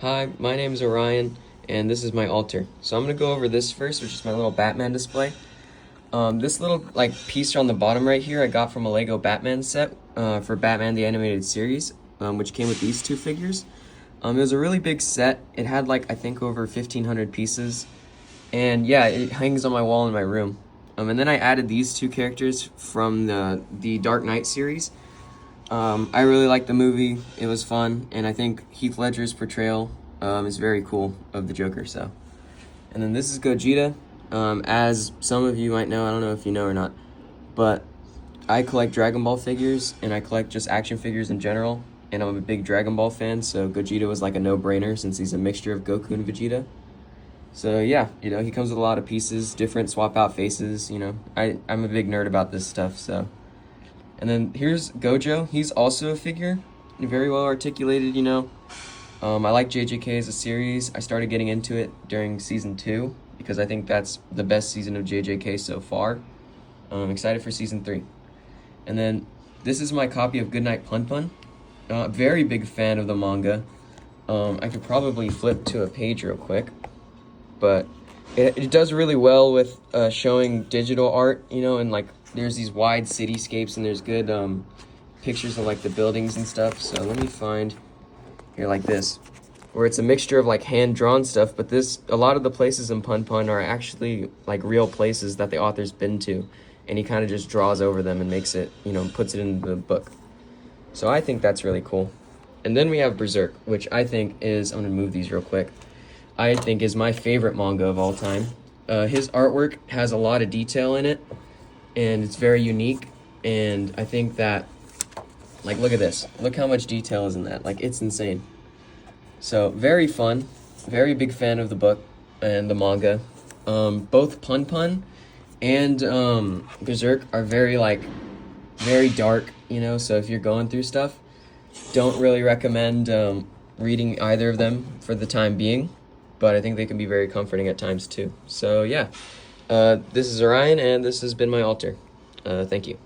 Hi, my name is Orion, and this is my altar. So I'm gonna go over this first, which is my little Batman display. This little piece on the bottom right here I got from a Lego Batman set for Batman the Animated Series, which came with these two figures. It was a really big set. It had I think over 1,500 pieces, and yeah, it hangs on my wall in my room. And then I added these two characters from the Dark Knight series. I really liked the movie. It was fun, and I think Heath Ledger's portrayal is very cool of the Joker. So, and then this is Gogeta. As some of you might know, I don't know if you know or not, but I collect Dragon Ball figures, and I collect just action figures in general. And I'm a big Dragon Ball fan, so Gogeta was like a no-brainer since he's a mixture of Goku and Vegeta. So yeah, he comes with a lot of pieces, different swap out faces. I'm a big nerd about this stuff, so. And then here's Gojo. He's also a figure, very well articulated. I like JJK as a series. I started getting into it during season 2 because I think that's the best season of JJK so far. I'm excited for season 3. And then this is my copy of Goodnight Pun Pun. Very big fan of the manga. I could probably flip to a page real quick, but it does really well with showing digital art, and there's these wide cityscapes, and there's good pictures of the buildings and stuff. So let me find here this, where it's a mixture of hand-drawn stuff, but a lot of the places in Pun Pun are actually real places that the author's been to, and he kind of just draws over them and makes it, puts it in the book. So I think that's really cool. And then we have Berserk, which I think is, I'm gonna move these real quick, I think is my favorite manga of all time. His artwork has a lot of detail in it, and it's very unique, and I think that, look at this. Look how much detail is in that. It's insane. So, very fun. Very big fan of the book and the manga. Both Pun Pun and Berserk are very dark, so if you're going through stuff, don't really recommend reading either of them for the time being, but I think they can be very comforting at times too. So, yeah. This is Orion, and this has been my altar. Thank you.